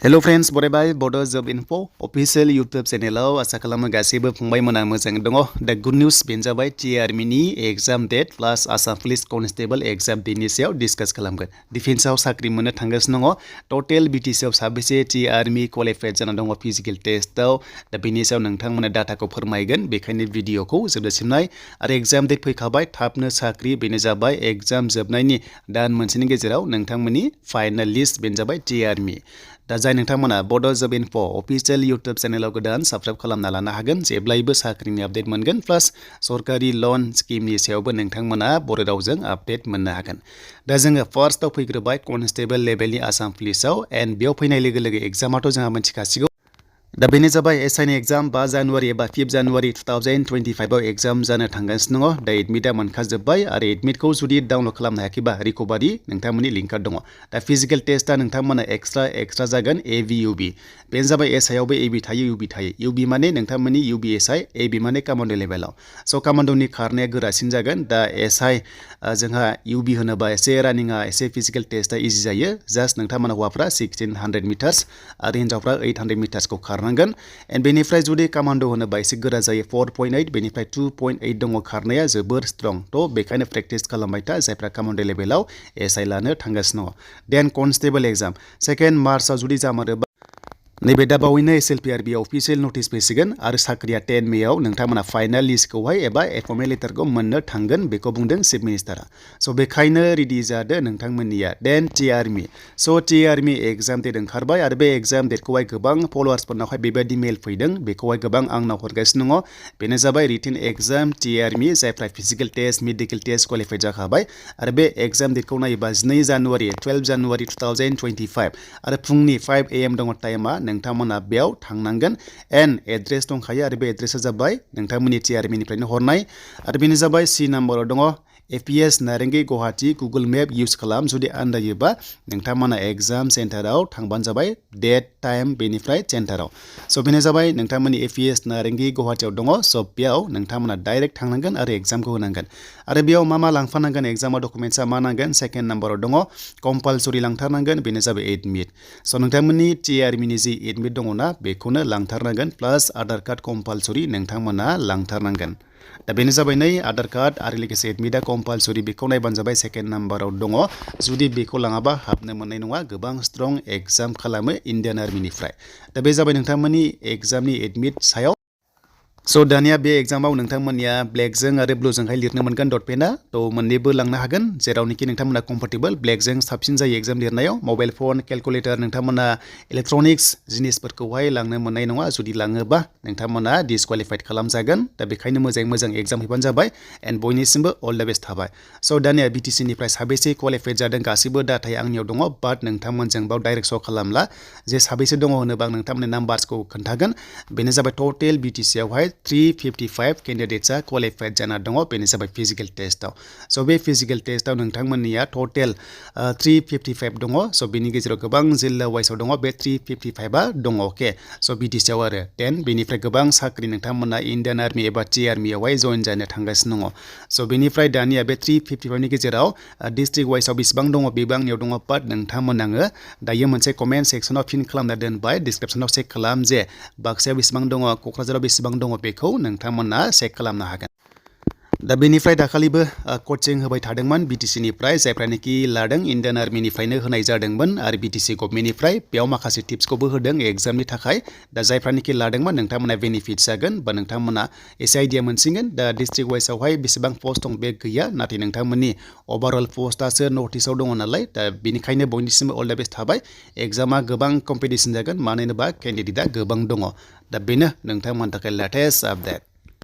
Hello friends, बरायबाय Bodo Job Info official YouTube channel आसा खालामो गासैबो फंबायमोना मोजाङै दङ। दा गुड निउज बेनो जाबाय टिआरमिनि एग्जाम डेट प्लास आसाम पुलिस कनस्टेबल एग्जाम डेटनि सायाव डिसकास खालामगोन। डिफेन्सआव साख्रि मोननो थांगासिनो दङ। टटेल बिटिसिआव साबेसे टिआरमि क्वालिफाइड जाना दङ फिजिकल टेस्टआव दा बेनि सायाव नोंथांमोना डाटाखौ फोरमायगोन। बेखायनो भिडिअखौ जोबजासिम नाय आरो एग्जाम डेट फैखाबाय थाबनो साख्रि बेनो जाबाय एग्जाम जोबनायनि दान मोनसेनि गेजेराव नोंथांमोननि फाइनाल लिस्ट बेनो जाबाय टिआरमि। दा जाय नोंथांमोना बड' जब इनफो अफिसियेल इउटुब चेनेलाव गोदान साबस्क्राइब खालामना लानो हागोन जेब्लायबो साख्रिनि आपडेट मोनगोन प्लास सरकारि लन स्किमनि सायावबो नोंथांमोना बर' रावजों आपडेट मोननो हागोन। दा जोङो फार्स्टआव फैग्रोबाय कनस्टेबल लेभेलनि आसाम पुलिसाव एन्ड बेयाव फैनाय लोगो लोगो एग्जामाथ' जोंहा मिथिखासिगौ। दा बेनो जाबाय एसआइनि एग्जाम 5 जानुवारि एबा 5 जानुवारि 2025 आव एग्जाम जानो थांगासिनो दङ। दा एडमिटआ मोनखाजोब्बाय आरो एडमिटखौ जुदि डाउनलड खालामनो हायाखैबा रिकभारि नोंथांमोननि लिंकआ दङ। दा फिजिकेल टेस्टआ नोंथांमोना एक्सट्रा जागोन एबि इउबि। बेनो जाबाय एसआइआवबो एबि थायो इउबि थायो। इउबि माने नोंथांमोननि इउबि एसआइ, एबि माने कामान्ड' लेभेलाव। स' कामान्ड'नि खारनाया गोरासिन जागोन। दा एसआइ जोंहा इउबि होनोबा एसे रानिंआ एसे फिजिकेल टेस्टआ इजि जायो। जास्ट नोंथांमोना हौवाफ्रा 1600 मिटार्स आरो हिन्जावफ्रा 800 मिटार्सखौ खारनांगोन। एन्ड बेनिफ्राय जुदि कामान्ड' होनोबा एसे गोरा जायो 4.8 बेनिफ्राय 2.8 दङ खारनाया जोबोर स्ट्रं। थ' बेखायनो प्रेक्टिस खालामबाय था जायफ्रा कामान्ड' लेभेलाव एसआइ लानो थांगासिनो दङ। देन कनस्टेबल एग्जाम 2 मार्चआव जुदि जामारोबा नैबे दा बावैनो एसएलपिआरबि अफिसियेल नटिस फैसिगोन आरो साख्रिया 10 मेआव नोंथांमोना फाइनाल लिस्टखौहाय एबा एपइन्टमेन्ट लेटारखौ मोननो थांगोन बेखौ बुंदों चिफ मिनिस्टारा। स' बेखायनो रेडि जादो नोंथांमोननिया। देन टिआरमि स' टिआरमि एग्जाम डेट ओंखारबाय आरो बे एग्जाम डेटखौहाय गोबां फल'वार्सफोरनावहाय बेबायदि मेल फैदों बेखौहाय गोबां आंनाव हरगासिनो दङ। बेनो जाबाय रिटिन एग्जाम टिआरमि जायफ्रा physical test medical test qualified जाखाबाय आरो बे एग्जाम डेटखौ नायोबा 12 जानुवारि 2025 आरो फुंनि 5 AM दङ टाइमा। नोंथांमोना बेयाव थांनांगोन एन्ड एड्रेस दंखायो आरो बे एड्रेसा जाबाय नोंथांमोननि टिआरमिनिफ्रायनो हरनाय आरो बेनो जाबाय सि नाम्बाराव दङ APS Narengi Guwahati Google map use खालाम। जुदि आन्दायोबा नोंथांमोना एग्जाम सेन्टाराव थांबानो जाबाय डेट टाइम बेनिफ्राय सेन्टाराव। स' बेनो जाबाय नोंथांमोननि एपिएस नारेंगि गुवाहाटीयाव दङ। स' बेयाव नोंथांमोना डाइरेक्ट थांनांगोन आरो एग्जामखौ होनांगोन आरो बेयाव मा लांफानांगोन एग्जामाव डकुमेन्ट्सआ मा नांगोन। सेकेन्ड नाम्बाराव दङ कम्पालसरि लांथारनांगोन बेनो जाबाय एडमिट। स' नोंथांमोननि टिआरमिनि जि एडमिट दङना बेखौनो लांथारनांगोन प्लास आधार कार्ड कम्पालसरि नोंथांमोना लांथारनांगोन। दा बेनो जाबाय नै आधार कार्ड आरो लोगोसे एडमिटआ कम्पालसरि बेखौ नायबानो जाबाय सेकेन्ड नाम्बाराव दङ। जुदि बेखौ लाङाबा हाबनो मोननाय नङा। गोबां स्ट्रं एग्जाम खालामो इण्डियान आर्मिनिफ्राय। दा बे जाबाय नोंथांमोननि एग्जामनि एडमिट सायाव। स' दानिया बे एग्जामाव नोंथांमोननिया ब्लेकजों आरो ब्लुजोंहाय लिरनो मोनगोन डट पेनआ। थ' मोननैबो लांनो हागोन जेरावनोखि नोंथांमोना कम्फर्टेबल। ब्लेकजों साबसिन जायो एग्जाम लिरनायाव। मबाइल फन केलकुलेटर नोंथांमोना इलेक्ट्रनिक्स जिनिसफोरखौहाय लांनो मोननाय नङा। जुदि लाङोबा नोंथांमोना डिसक्वालिफाइड खालामजागोन। दा बेखायनो मोजां एग्जाम हैबानो जाबाय एन्ड बयनिसिमबो अल द बेस्ट थाबाय। स' दानिया बिटिसिनिफ्राय साबेसे क्वालिफाइड जादों गासिबो डाटाया आंनियाव दङ बाट नोंथांमोनजों बाव डाइरेक्ट श' खालामला। जे साबेसे दङ होनोबा आं नोंथांमोननि नाम्बार्सखौ खोन्थागोन। बेनो जाबाय टटेल बिटिसियावहाय 355 केन्डिडेट्सआ क्वालिफाइड जाना दङ। बेनो जाबाय फिजिकेल टेस्टआव। स' बे फिजिकेल टेस्टआव नोंथांमोननिया टटेल 355 दङ। स' बेनि गेजेराव गोबां जिल्ला वाइसआव दङ बे 355आ दङ। अके स' बिटिसिआव आरो देन बेनिफ्राय गोबां साख्रि नोंथांमोना इण्डियान आर्मि एबा टिआरमियावहाय जइन जानो थांगासिनो दङ। स' बेनिफ्राय दानिया बे 355नि गेजेराव डिस्ट्रिक्ट वाइसआव बेसेबां दङ बेबो आंनियाव दङ बाट नोंथांमोन आङो दायो मोनसे कमेन्ट सेक्सनाव फिन खालामना दोनबाय। डिसक्रिपसनाव चेक खालाम जे बाक्सायाव बेसेबां दङ क'क्राझाराव बेसेबां दङ बेखौ नोंथांमोना चेक खालामनो हागोन। दा बेनिफ्राय दाखालिबो कचिं होबाय थादोंमोन बिटिसिनिफ्राय जायफ्रानोखि लादों इण्डियान आर्मिनिफ्रायनो होनाय जादोंमोन आरो बिटिसि गभर्नमेन्टनिफ्राय बेयाव माखासे टिप्सखौबो होदों एग्जामनि थाखाय। दा जायफ्रानोखि लादोंमोन नोंथांमोना बेनिफिट जागोन बा नोंथांमोना एसे आइडिया मोनसिगोन। दा डिस्ट्रिक्ट वाइसआवहाय बेसेबां पस्ट दं बे गैया नाथाय नोंथांमोननि अभारअल पस्टआसो नर्थ इस्टआव दङ नालाय। दा बेनिखायनो बयनिसिमबो अल द बेस्ट थाबाय। एग्जामा गोबां कम्पिटिसन जागोन मानो होनोबा केन्डिडेटआ गोबां दङ। दा बेनो नोंथांमोननि थाखाय लेटेस्ट आपडेट।